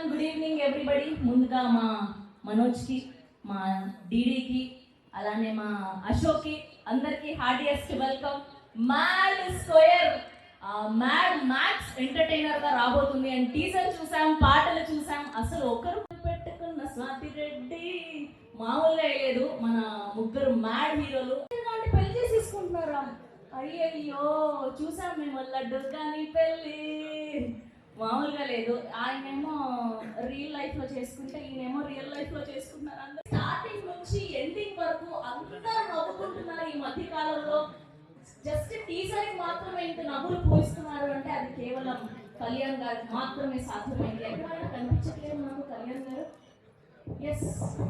Afternoon, good evening everybody. ముందుగా మా మనోజ్కి, మా డీడీకి, అలానే మా అశోక్కి అందరికీ heartiest welcome. Mad Square mad max entertainer గా రాబోతుంది. అండ్ టీజర్ చూసాం, పాటలు చూసాం. అసలు ఒకరు పెట్టుకున్న స్వాతి రెడ్డి మామూలుగా లేదు. మన ముగ్గురు మ్యాడ్ హీరోలు పెళ్లి చేసేసుకుంటున్నారా? అయ్యయ్యో, చూసాం మేము లడ్డు కానీ పెళ్ళి మామూలుగా లేదు. ఆయనేమో రియల్ లైఫ్ లో చేసుకుంటే, ఈయనేమో రియల్ లైఫ్ లో చేసుకుంటున్నారు. అందరూ స్టార్టింగ్ నుంచి ఎండింగ్ వరకు అందరూ నవ్వుకుంటున్నారు. ఈ మధ్య కాలంలో జస్ట్ టీజర్ మాత్రమే ఇంత నవ్వులు పూయిస్తున్నారు అంటే అది కేవలం కళ్యాణ్ గారికి మాత్రమే సాధ్యమైంది. ఎక్కడైనా కనిపించట్లేదు నాకు కళ్యాణ్ గారు. Yes,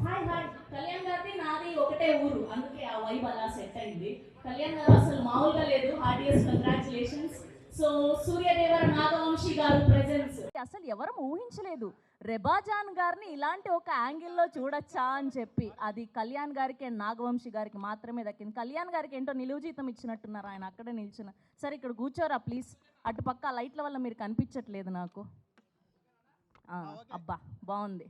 hi hi. కళ్యాణ్ గారిది నాది ఒకటే ఊరు, అందుకే ఆ వైబ్ అలా సెట్ అయింది. కళ్యాణ్ గారు అసలు మామూలుగా లేదు. Heartiest congratulations. So Suryadevara Nagavamsi గారు ప్రెజెన్స్ అసలు ఎవరు ఊహించలేదు. రెబాజాన్ గారిని ఇలాంటి ఒక యాంగిల్లో చూడొచ్చా అని చెప్పి అది కళ్యాణ్ గారికి అండ్ నాగవంశీ గారికి మాత్రమే దక్కింది. కళ్యాణ్ గారికి ఏంటో నిలువు జీతం ఇచ్చినట్టున్నారు, ఆయన అక్కడే నిల్చున్న. సరే ఇక్కడ కూర్చోరా ప్లీజ్, అటుపక్క లైట్ల వల్ల మీరు కనిపించట్లేదు నాకు. అబ్బా బాగుంది.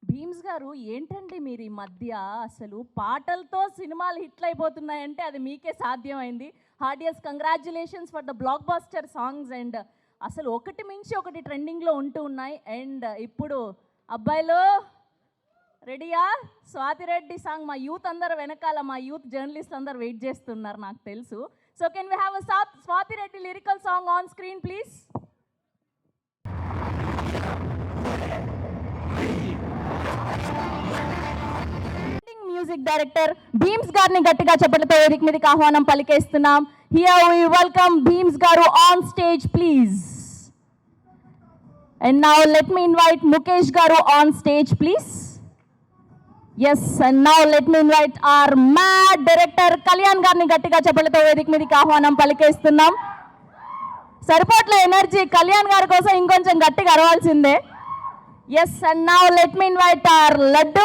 భీమ్స్ గారు ఏంటండి మీరు ఈ మధ్య అసలు పాటలతో సినిమాలు హిట్లు అయిపోతున్నాయంటే అది మీకే సాధ్యమైంది. Heartiest congratulations for the block buster songs. And అసలు ఒకటి మించి ఒకటి ట్రెండింగ్లో ఉంటూ ఉన్నాయి. అండ్ ఇప్పుడు అబ్బాయిలు రెడీయా? స్వాతిరెడ్డి సాంగ్ మా యూత్ అందరు వెనకాల, మా యూత్ జర్నలిస్ట్ అందరు వెయిట్ చేస్తున్నారు నాకు తెలుసు. So can we have a Swathi Reddy lyrical song on screen please? Music director Bheems గారిని గట్టిగా చెప్పలతో వేదిక మీదకి ఆహ్వానం పలికేస్తున్నాం. Here we welcome Bheems garu on stage please. And now let me invite Mukesh garu on stage please. Yes, and now let me invite our Mad director Kalyan గారిని గట్టిగా చెప్పలతో వేదిక మీదకి ఆహ్వానం పలికేస్తున్నాం. సరిపోట్లే ఎనర్జీ, కళ్యాణ్ గారి కోసం ఇంకొంచెం గట్టిగా అరవాల్సిందే. Yes, and now let me invite our Laddu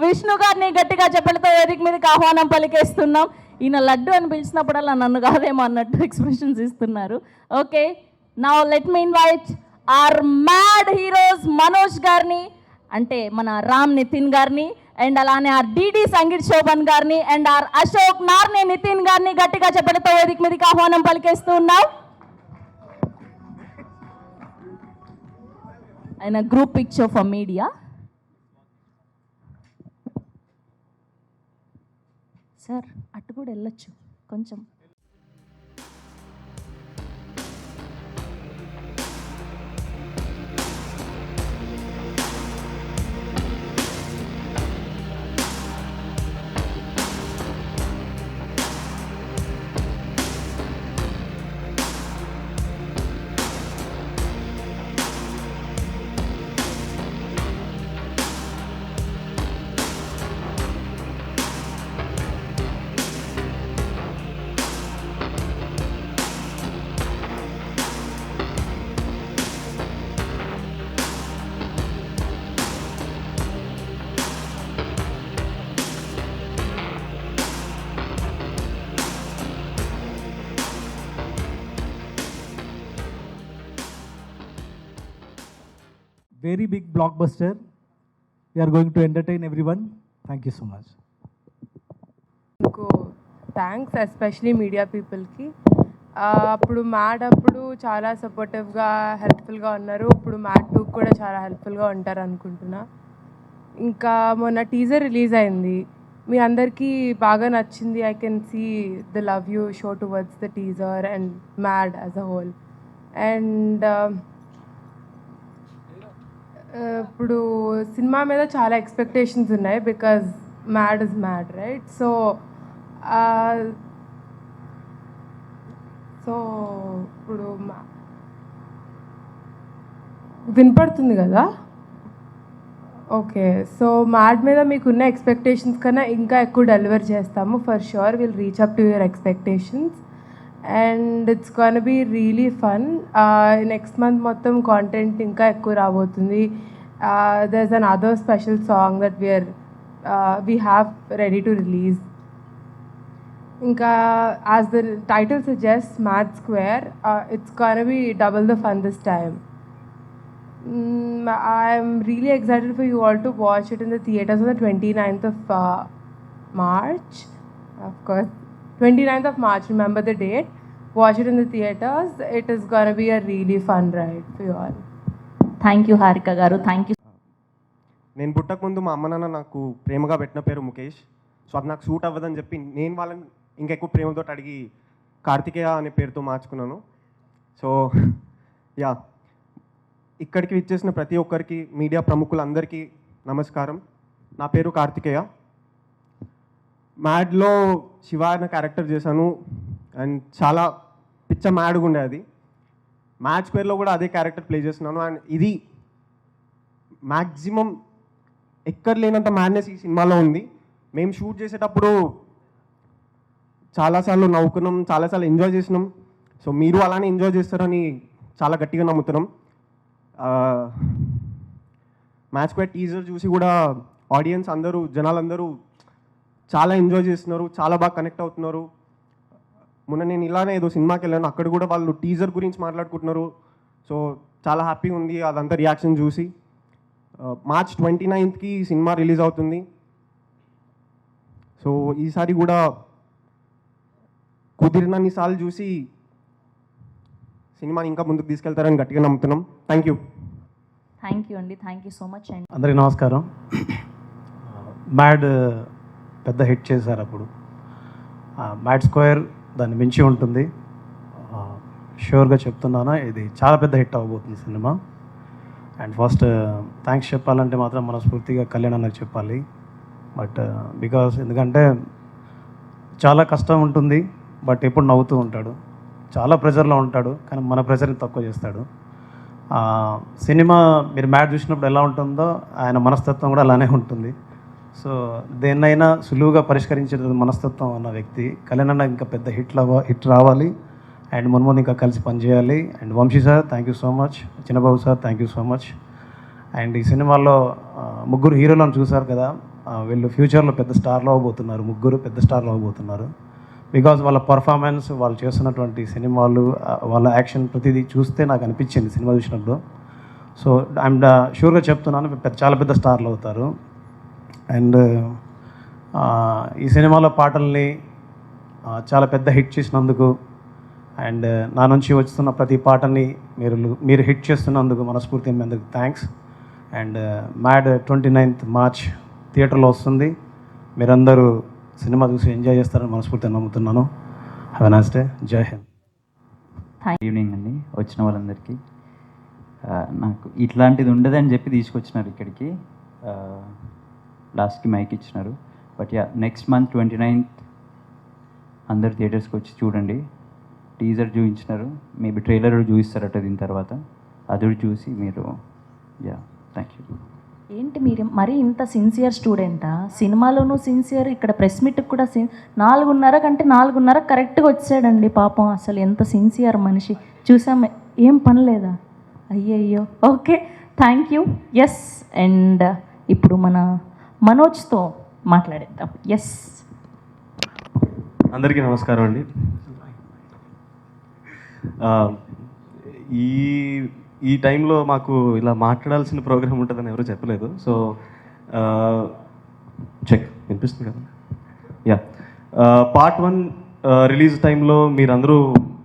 Vishnu గారిని గట్టిగా చెప్పలతో వేదిక మీదకి ఆహ్వానం పలికేస్తున్నాం. ఈయన లడ్డు అని పిలిచినప్పుడల్లా నన్ను కాదేమో అన్నట్టు ఎక్స్ప్రెషన్స్ ఇస్తున్నారు. Okay, now let me invite our mad heroes Manoj గారిని, అంటే మన రామ్ నితిన్ గారిని, అండ్ అలానే ఆర్ డిడి సంగీత్ శోభన్ గారిని, అండ్ ఆర్ అశోక్ నార్నే నితిన్ గారిని గట్టిగా చెప్పలతో వేదిక మీదకి ఆహ్వానం పలికేస్తూ ఉన్నాం. and a group picture for media. Sir, అటు కూడా వెళ్ళొచ్చు కొంచెం. Very big blockbuster. We are going to entertain everyone. Thank you so much. Thanks especially media పీపుల్కి. అప్పుడు మ్యాడ్ అప్పుడు చాలా సపోర్టివ్గా హెల్ప్ఫుల్గా ఉన్నారు. ఇప్పుడు మ్యాడ్ 2 కూడా చాలా హెల్ప్ఫుల్గా ఉంటారు అనుకుంటున్నా. ఇంకా మొన్న టీజర్ రిలీజ్ అయింది, మీ అందరికీ బాగా నచ్చింది. I can see the love you show towards the teaser and Mad as a whole. And ఇప్పుడు సినిమా మీద చాలా ఎక్స్పెక్టేషన్స్ ఉన్నాయి because Mad is Mad, right? So ఇప్పుడు వినపడుతుంది కదా? ఓకే, సో మ్యాడ్ మీద మీకున్న ఎక్స్పెక్టేషన్స్ కన్నా ఇంకా ఎక్కువ డెలివర్ చేస్తాము. For sure will reach up to your expectations and it's gonna be really fun. Next month మొత్తం కాంటెంట్ ఇంకా ఎక్కువ రాబోతుంది. there's another special song that we have ready to release. Inka, as the title suggests, Mad Square, it's gonna be double the fun this time. I'm really excited for you all to watch it in the theaters on the 29th of March. Of course, 29th of March, remember the date. Watch it in the theaters. It is going to be a really fun ride for you all. Thank you Harika గారు, thank you. నేను పుట్టకముందు మా అమ్మ నాన్న నాకు ప్రేమగా పెట్టిన పేరు Mukesh. So అది నాకు సూట్ అవ్వదని చెప్పి నేను వాళ్ళని ఇంకెక్కువ ప్రేమతో అడిగి కార్తికేయ అనే పేరుతో మార్చుకున్నాను. సో యా, ఇక్కడికి విచ్చేసిన ప్రతి ఒక్కరికి, మీడియా ప్రముఖులందరికీ నమస్కారం. నా పేరు కార్తికేయ. మ్యాడ్లో శివ అనే క్యారెక్టర్ చేశాను అండ్ చాలా పిచ్చ మ్యాడ్గా ఉండే అది. మ్యాడ్ స్క్వేర్లో కూడా అదే క్యారెక్టర్ ప్లే చేస్తున్నాను అండ్ ఇది మ్యాక్సిమం ఎక్కడ లేనంత మ్యాడ్నెస్ ఈ సినిమాలో ఉంది. మేము షూట్ చేసేటప్పుడు చాలాసార్లు నవ్వుకున్నాం, చాలాసార్లు ఎంజాయ్ చేసినాం. సో మీరు అలానే ఎంజాయ్ చేస్తారని చాలా గట్టిగా నమ్ముతున్నాం. మ్యాచ్ స్క్వేర్ టీజర్ చూసి కూడా ఆడియన్స్ అందరూ, జనాలందరూ చాలా ఎంజాయ్ చేస్తున్నారు, చాలా బాగా కనెక్ట్ అవుతున్నారు. మొన్న నేను ఇలానే ఏదో సినిమాకి వెళ్ళాను, అక్కడ కూడా వాళ్ళు టీజర్ గురించి మాట్లాడుకుంటున్నారు. సో చాలా హ్యాపీగా ఉంది అదంతా రియాక్షన్ చూసి. మార్చ్ 29th సినిమా రిలీజ్ అవుతుంది. సో ఈసారి కూడా కుదిరినన్ని సార్లు చూసి సినిమాని ఇంకా ముందుకు తీసుకెళ్తారని గట్టిగా నమ్ముతున్నాం. Thank you. థ్యాంక్ యూ అండి, థ్యాంక్ యూ సో మచ్ అండి. అందరికీ నమస్కారం. మ్యాడ్ పెద్ద హిట్ చేశారు అప్పుడు. మ్యాడ్ స్క్వేర్ దాన్ని మించి ఉంటుంది. షూర్గా చెప్తున్నాను, ఇది చాలా పెద్ద హిట్ అవ్వబోతుంది సినిమా. అండ్ ఫస్ట్ థ్యాంక్స్ చెప్పాలంటే మాత్రం మనస్ఫూర్తిగా కళ్యాణ్ అన్నకు చెప్పాలి. బట్ ఎందుకంటే చాలా కష్టం ఉంటుంది, బట్ ఎప్పుడు నవ్వుతూ ఉంటాడు. చాలా ప్రెజర్లో ఉంటాడు, కానీ మన ప్రెజర్ని తక్కువ చేస్తాడు. సినిమా మీరు మ్యాడ్ చూసినప్పుడు ఎలా ఉంటుందో ఆయన మనస్తత్వం కూడా అలానే ఉంటుంది. సో దేన్నైనా సులువుగా పరిష్కరించే మనస్తత్వం ఉన్న వ్యక్తి కళ్యాణ్ అన్న. ఇంకా పెద్ద హిట్ రావాలి అండ్ మున్ముందు ఇంకా కలిసి పనిచేయాలి. And Vamsi sir thank you so much, Chinnababu sir thank you so much. And ఈ సినిమాలో ముగ్గురు హీరోలను చూశారు కదా, వీళ్ళు ఫ్యూచర్లో పెద్ద స్టార్లు అవ్వబోతున్నారు. ముగ్గురు పెద్ద స్టార్లు అవ్వబోతున్నారు. బికాజ్ వాళ్ళ పర్ఫార్మెన్స్, వాళ్ళు చేస్తున్నటువంటి సినిమాలు, వాళ్ళ యాక్షన్ ప్రతిదీ చూస్తే నాకు అనిపించింది సినిమా చూసినప్పుడు. సో ఐఎమ్ షూర్గా చెప్తున్నాను, చాలా పెద్ద స్టార్లు అవుతారు. అండ్ ఈ సినిమాలో పాటల్ని చాలా పెద్ద హిట్ చేసినందుకు అండ్ నా నుంచి వస్తున్న ప్రతి పాటని మీరు హిట్ చేస్తున్నందుకు మనస్ఫూర్తి మీ అందరికి thanks. And mad 29th March థియేటర్లో వస్తుంది. మీరందరూ సినిమా చూసి ఎంజాయ్ చేస్తారని మనస్ఫూర్తిగా నమ్ముతున్నాను. Have a nice day. జై హింద్. ఈవినింగ్ అండి వచ్చిన వాళ్ళందరికీ. నాకు ఇట్లాంటిది ఉండదని చెప్పి తీసుకొచ్చినారు ఇక్కడికి, లాస్ట్కి మైక్ ఇచ్చినారు. But yeah, next month 29th అందరు థియేటర్స్కి వచ్చి చూడండి. టీజర్ చూపించినారు, మేబీ ట్రైలర్ చూపిస్తారట దీని తర్వాత, అది చూసి మీరు యా థ్యాంక్ యూ. ఏంటి మీరు మరీ ఇంత సిన్సియర్ స్టూడెంటా? సినిమాలోనూ సిన్సియర్, ఇక్కడ ప్రెస్ మీట్కి కూడా 4:30 కంటే 4:30 కరెక్ట్గా వచ్చాడండి పాపం. అసలు ఎంత సిన్సియర్ మనిషి చూసాం. ఏం పని లేదా? అయ్యయ్యో. Okay, thank you. Yes, and ఇప్పుడు మన మనోజ్తో మాట్లాడేద్దాం. ఎస్, అందరికీ నమస్కారం అండి. ఈ టైంలో మాకు ఇలా మాట్లాడాల్సిన ప్రోగ్రామ్ ఉంటుందని ఎవరు చెప్పలేదు. సో చెక్ వినిపిస్తుంది కదా? యా, పార్ట్ 1 రిలీజ్ టైంలో మీరందరూ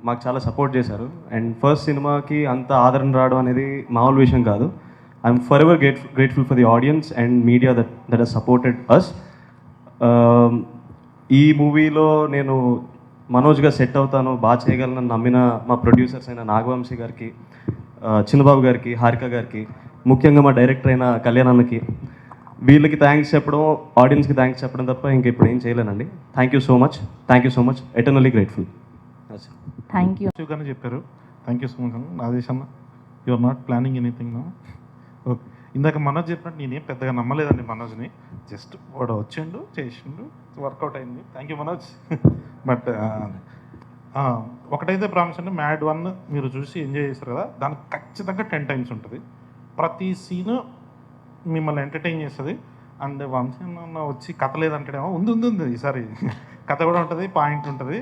మాకు చాలా సపోర్ట్ చేశారు. అండ్ ఫస్ట్ సినిమాకి అంత ఆదరణ రావడం అనేది మామూలు విషయం కాదు. I'm forever grateful for the audience and media that has supported us. ఈ మూవీలో నేను మనోజ్గా సెట్ అవుతాను, బాగా చేయగలను నమ్మిన మా ప్రొడ్యూసర్స్ అయిన నాగవంశీ గారికి, చిన్నబాబు గారికి, హారిక గారికి, ముఖ్యంగా మా డైరెక్టర్ అయిన కళ్యాణ్ అన్నకి, వీళ్ళకి థ్యాంక్స్ చెప్పడం, ఆడియన్స్కి థ్యాంక్స్ చెప్పడం తప్ప ఇంక ఇప్పుడు ఏం చేయలేనండి. Thank you so much, thank you so much, eternally grateful. Thank you. కానీ చెప్పారు, thank you so much. Nadesh అన్న, you are not planning anything no. Okay, ఇందాక మనోజ్ చెప్పినట్టు నేనేం పెద్దగా నమ్మలేదండి మనోజ్ని. జస్ట్ వాడు వచ్చిండు, చేసిండు, వర్కౌట్ అయింది. Thank you Manoj. బట్ ఒకటైతే ప్రామిస్ అండి, మ్యాడ్ 1 మీరు చూసి ఎంజాయ్ చేస్తారు కదా, దానికి ఖచ్చితంగా 10 times ఉంటుంది. ప్రతి సీను మిమ్మల్ని ఎంటర్టైన్ చేస్తుంది. అండ్ వంశీ అన్న వచ్చి కథ లేదంటేనేమో ఉంది ఈసారి కథ కూడా ఉంటుంది, పాయింట్ ఉంటుంది,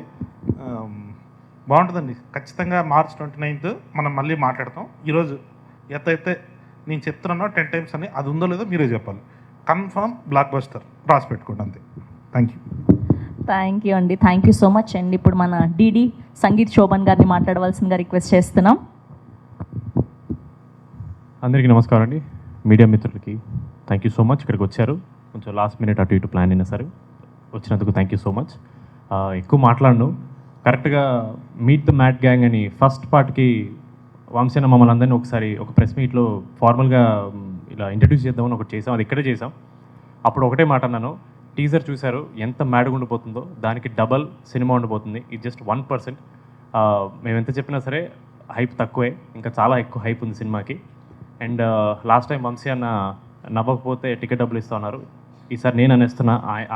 బాగుంటుందండి. ఖచ్చితంగా మార్చ్ 29th మనం మళ్ళీ మాట్లాడతాం. ఈరోజు ఎత్తైతే నేను చెప్తున్నా 10 టైమ్స్ అని, అది ఉందో లేదో మీరే చెప్పాలి. కన్ఫర్మ్ బ్లాక్ బస్టర్, రాసి పెట్టుకోండి అంతే. Thank you. థ్యాంక్ యూ అండి, థ్యాంక్ యూ సో మచ్ అండి. ఇప్పుడు మన డీడీ సంగీత్ శోభన్ గారిని మాట్లాడవలసిందిగా రిక్వెస్ట్ చేస్తున్నాం. అందరికీ నమస్కారం అండి. మీడియా మిత్రులకి థ్యాంక్ యూ సో మచ్. ఇక్కడికి వచ్చారు, కొంచెం లాస్ట్ మినిట్ అటు ఇటు ప్లాన్ అయినా సరే వచ్చినందుకు థ్యాంక్ యూ సో మచ్. ఎక్కువ మాట్లాడను, కరెక్ట్గా మీట్ ద మ్యాట్ గ్యాంగ్ అని ఫస్ట్ పార్ట్కి వంశీన మమ్మల్ని అందరినీ ఒకసారి ఒక ప్రెస్ మీట్లో ఫార్మల్గా ఇలా ఇంట్రడ్యూస్ చేద్దామని ఒకటి చేసాం, అది ఇక్కడే చేసాం. అప్పుడు ఒకటే మాట అన్నాను, టీజర్ చూశారు ఎంత మ్యాడ్గా ఉండిపోతుందో, దానికి డబల్ సినిమా ఉండిపోతుంది. ఇది జస్ట్ 1%. మేము ఎంత చెప్పినా సరే హైప్ తక్కువే, ఇంకా చాలా ఎక్కువ హైప్ ఉంది సినిమాకి. అండ్ లాస్ట్ టైం వంశీ అన్న నవ్వకపోతే టికెట్ డబ్బులు ఇస్తా ఉన్నారు, ఈసారి నేను అనేస్తున్నా,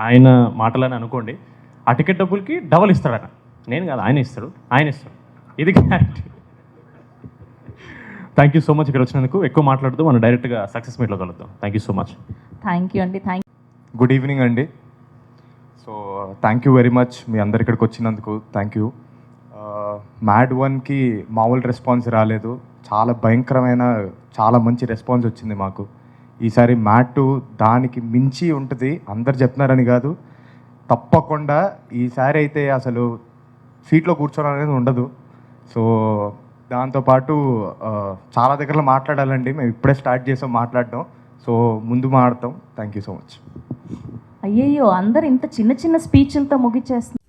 ఆయన మాటలని అనుకోండి. ఆ టికెట్ డబ్బులకి డబల్ ఇస్తాడు ఆయన, నేను కాదు ఆయన ఇస్తాడు. ఇది guarantee. Thank you so much ఇక్కడ వచ్చినందుకు. ఎక్కువ మాట్లాడుతూ మనం డైరెక్ట్గా సక్సెస్ మీట్లో కలుద్దాం. Thank you so much. Thank you అండి, థ్యాంక్ గుడ్ ఈవినింగ్ అండి. So thank you very much మీ అందరు ఇక్కడికి వచ్చినందుకు. Thank you. మ్యాడ్ 1కి మామూలు రెస్పాన్స్ రాలేదు, చాలా భయంకరమైన చాలా మంచి రెస్పాన్స్ వచ్చింది మాకు. ఈసారి మ్యాడ్ 2 దానికి మించి ఉంటుంది, అందరు చెప్తున్నారని కాదు, తప్పకుండా ఈసారి అయితే అసలు సీట్లో కూర్చోడం అనేది ఉండదు. సో దాంతోపాటు చాలా దగ్గరలో మాట్లాడాలండి, మేము ఇప్పుడే స్టార్ట్ చేసాం మాట్లాడడం, సో ముందు మాట్లాడతాం. Thank you so much. అయ్యయ్యో, అందరు ఇంత చిన్న చిన్న స్పీచ్లతో ముగిచేస్తున్నారు.